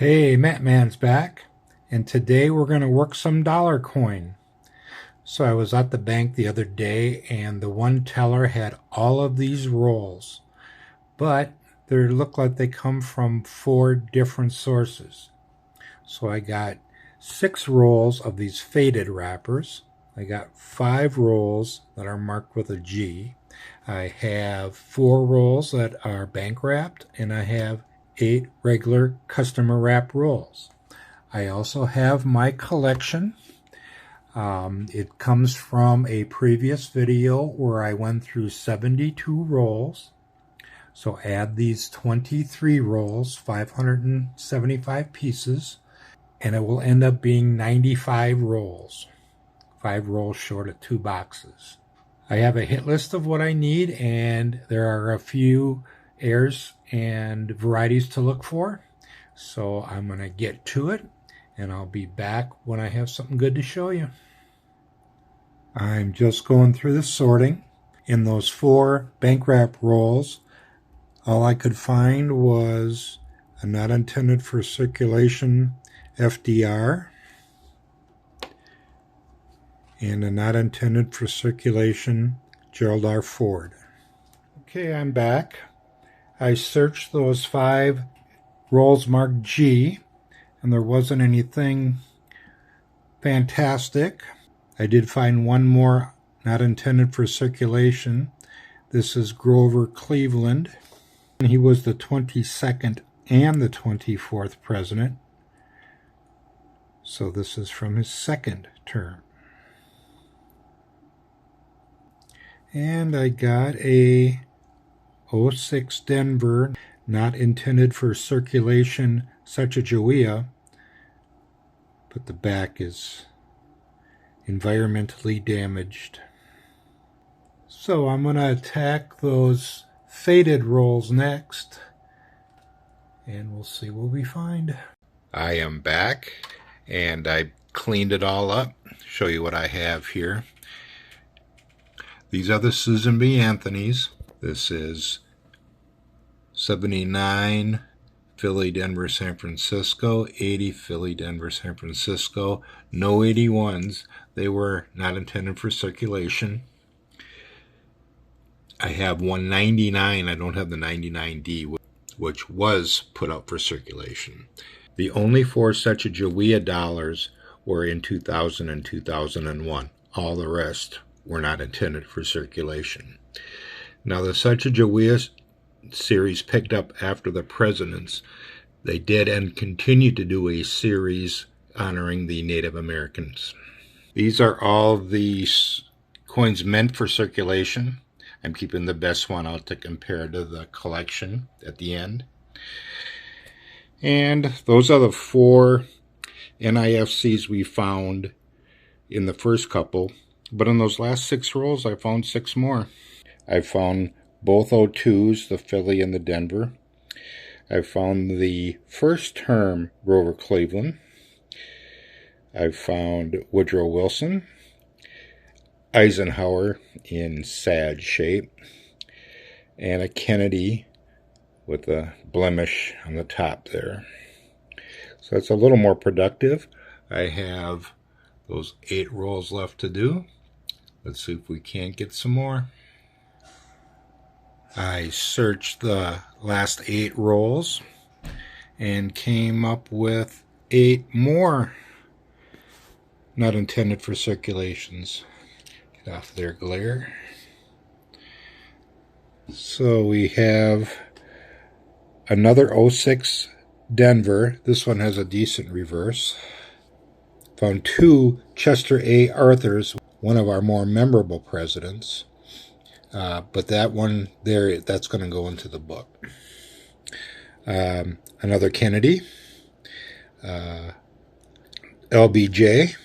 Hey, Man's back, and today we're going to work some dollar coin. So I was at the bank the other day, and the one teller had all of these rolls, but they look like they come from 4 different sources. So I got 6 rolls of these faded wrappers. I got 5 rolls that are marked with a G. I have 4 rolls that are bank wrapped, and I have 8 regular customer wrap rolls. I also have my collection. It comes from a previous video where I went through 72 rolls. So add these 23 rolls, 575 pieces, and it will end up being 95 rolls. 5 rolls short of 2 boxes. I have a hit list of what I need, and there are a few airs and varieties to look for. So I'm going to get to it, and I'll be back when I have something good to show you. I'm just going through the sorting. In those 4 bank wrap rolls, all I could find was a not intended for circulation FDR and a not intended for circulation Gerald R. Ford. Okay, I'm back. I searched those 5 rolls marked G, and there wasn't anything fantastic. I did find one more not intended for circulation. This is Grover Cleveland. He was the 22nd and the 24th president. So this is from his 2nd term. And I got a 06 Denver, not intended for circulation Sacagawea, but the back is environmentally damaged. So I'm going to attack those faded rolls next, and we'll see what we find. I am back, and I cleaned it all up. Show you what I have here. These are the Susan B. Anthony's. This is 79 Philly, Denver, San Francisco, 80 Philly, Denver, San Francisco. No 81s. They were not intended for circulation. I have 199. I don't have the 99D, which was put out for circulation. The only 4 Sacagawea dollars were in 2000 and 2001. All the rest were not intended for circulation. Now, the Sacagawea series picked up after the presidents. They did and continue to do a series honoring the Native Americans. These are all the coins meant for circulation. I'm keeping the best one out to compare to the collection at the end. And those are the 4 NIFCs we found in the first couple. But in those last 6 rolls, I found 6 more. I found both O2s, the Philly and the Denver. I found the first term Grover Cleveland. I found Woodrow Wilson, Eisenhower in sad shape, and a Kennedy with a blemish on the top there. So that's a little more productive. I have those 8 rolls left to do. Let's see if we can't get some more. I searched the last 8 rolls and came up with 8 more not intended for circulations. Get off their glare. So we have another 06 Denver. This one has a decent reverse. Found 2 Chester A. Arthurs, one of our more memorable presidents. But that one there, that's going to go into the book. Another Kennedy, LBJ,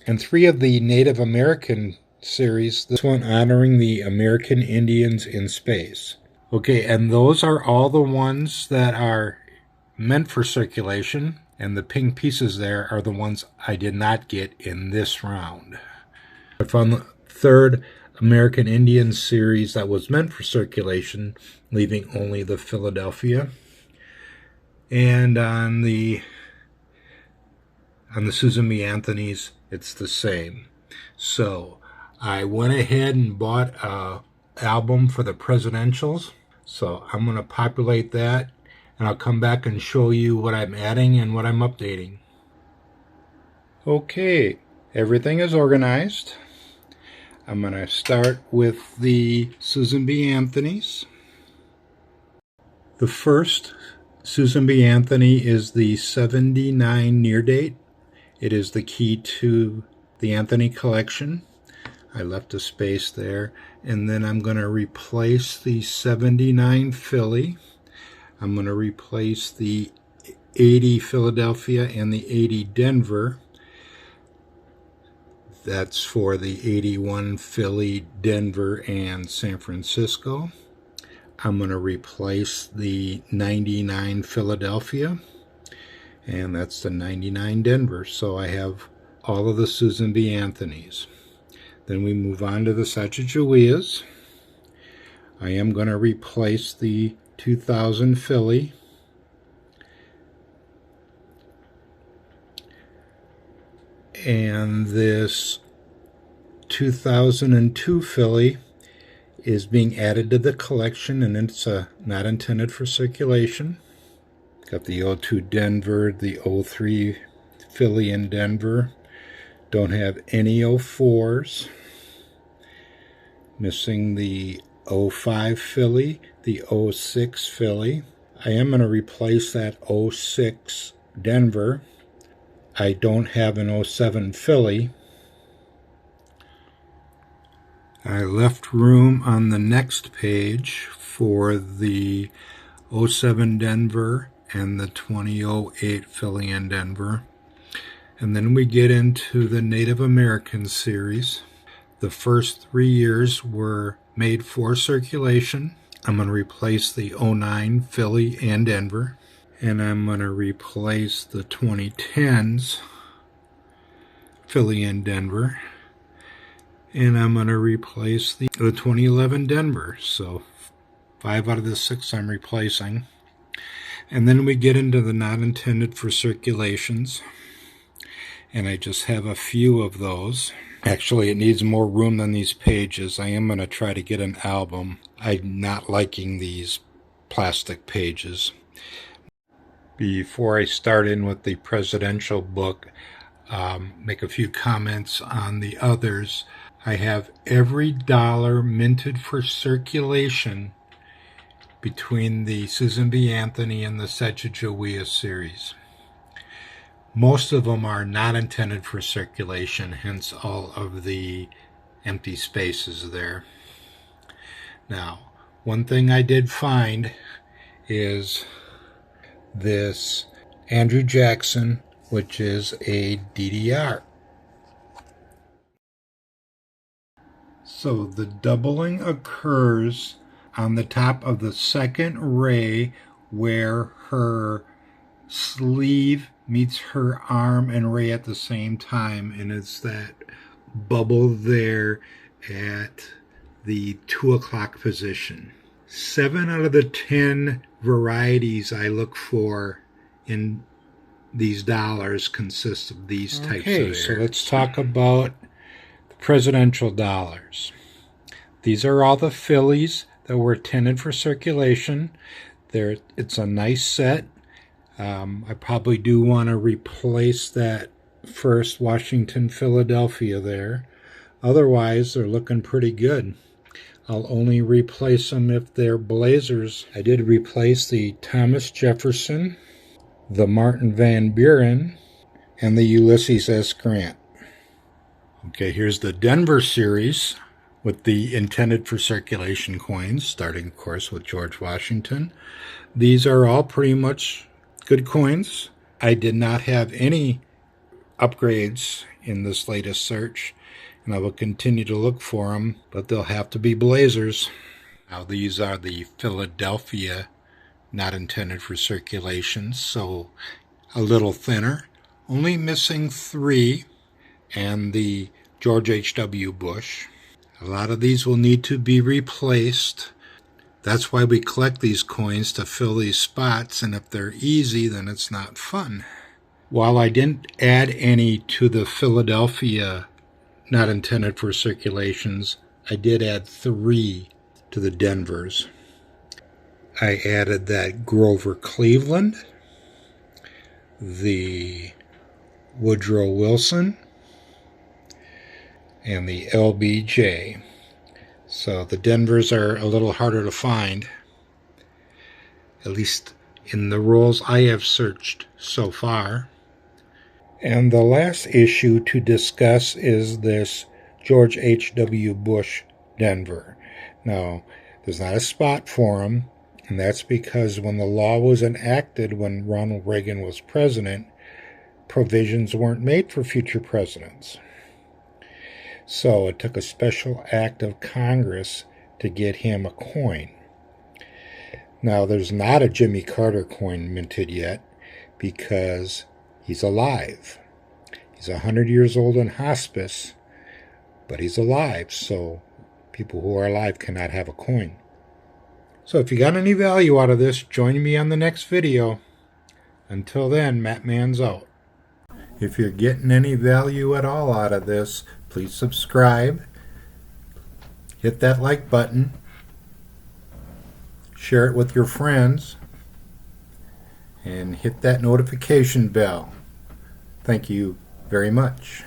and 3 of the Native American series. This one honoring the American Indians in space. Okay, and those are all the ones that are meant for circulation, and the pink pieces there are the ones I did not get in this round. I found the 3rd American Indian series that was meant for circulation, leaving only the Philadelphia. And on the Susan B. Anthony's, it's the same. So I went ahead and bought a album for the presidentials. So I'm going to populate that, and I'll come back and show you what I'm adding and what I'm updating. Okay, everything is organized. I'm going to start with the Susan B. Anthony's. The first Susan B. Anthony is the 79 near date. It is the key to the Anthony collection. I left a space there. And then I'm going to replace the 79 Philly. I'm going to replace the 80 Philadelphia and the 80 Denver. That's for the 81 Philly, Denver, and San Francisco. I'm going to replace the 99 Philadelphia, and that's the 99 Denver. So I have all of the Susan B. Anthony's. Then we move on to the Sacagaweas. I am going to replace the 2000 Philly. And this 2002 Philly is being added to the collection, and it's not intended for circulation. Got the 02 Denver, the 03 Philly in Denver. Don't have any 04s. Missing the 05 Philly, the 06 Philly. I am going to replace that 06 Denver. I don't have an 07 Philly. I left room on the next page for the 07 Denver and the 2008 Philly in Denver. And then we get into the Native American series. The first 3 years were made for circulation. I'm going to replace the 09 Philly and Denver. And I'm going to replace the 2010s Philly and Denver. And I'm going to replace the 2011 Denver. So 5 out of the 6 I'm replacing. And then we get into the not intended for circulations. And I just have a few of those. Actually, it needs more room than these pages. I am going to try to get an album. I'm not liking these plastic pages. Before I start in with the presidential book, make a few comments on the others. I have every dollar minted for circulation between the Susan B. Anthony and the Sacagawea series. Most of them are not intended for circulation, hence all of the empty spaces there. Now, one thing I did find is this Andrew Jackson, which is a DDR. So the doubling occurs on the top of the second ray where her sleeve meets her arm and ray at the same time, and it's that bubble there at the 2 o'clock position. 7 out of the 10 varieties I look for in these dollars consist of these types of errors. So let's talk about the presidential dollars. These are all the Phillies that were intended for circulation. It's a nice set. I probably do want to replace that first Washington, Philadelphia there. Otherwise, they're looking pretty good. I'll only replace them if they're Blazers. I did replace the Thomas Jefferson, the Martin Van Buren, and the Ulysses S. Grant. Okay, here's the Denver series with the intended for circulation coins, starting, of course, with George Washington. These are all pretty much good coins. I did not have any upgrades in this latest search, and I will continue to look for them, but they'll have to be Blazers. Now these are the Philadelphia, not intended for circulation, so a little thinner. Only missing 3, and the George H.W. Bush. A lot of these will need to be replaced. That's why we collect these coins, to fill these spots, and if they're easy, then it's not fun. While I didn't add any to the Philadelphia not intended for circulations, I did add 3 to the Denvers. I added that Grover Cleveland, the Woodrow Wilson, and the LBJ. So the Denvers are a little harder to find, at least in the roles I have searched so far. And the last issue to discuss is this George H.W. Bush Denver. Now, there's not a spot for him, and that's because when the law was enacted when Ronald Reagan was president, provisions weren't made for future presidents. So it took a special act of Congress to get him a coin. Now, there's not a Jimmy Carter coin minted yet because he's alive. He's 100 years old in hospice, but he's alive, so people who are alive cannot have a coin. So if you got any value out of this, join me on the next video. Until then, Matt Man's out. If you're getting any value at all out of this, please subscribe, hit that like button, share it with your friends, and hit that notification bell. Thank you very much.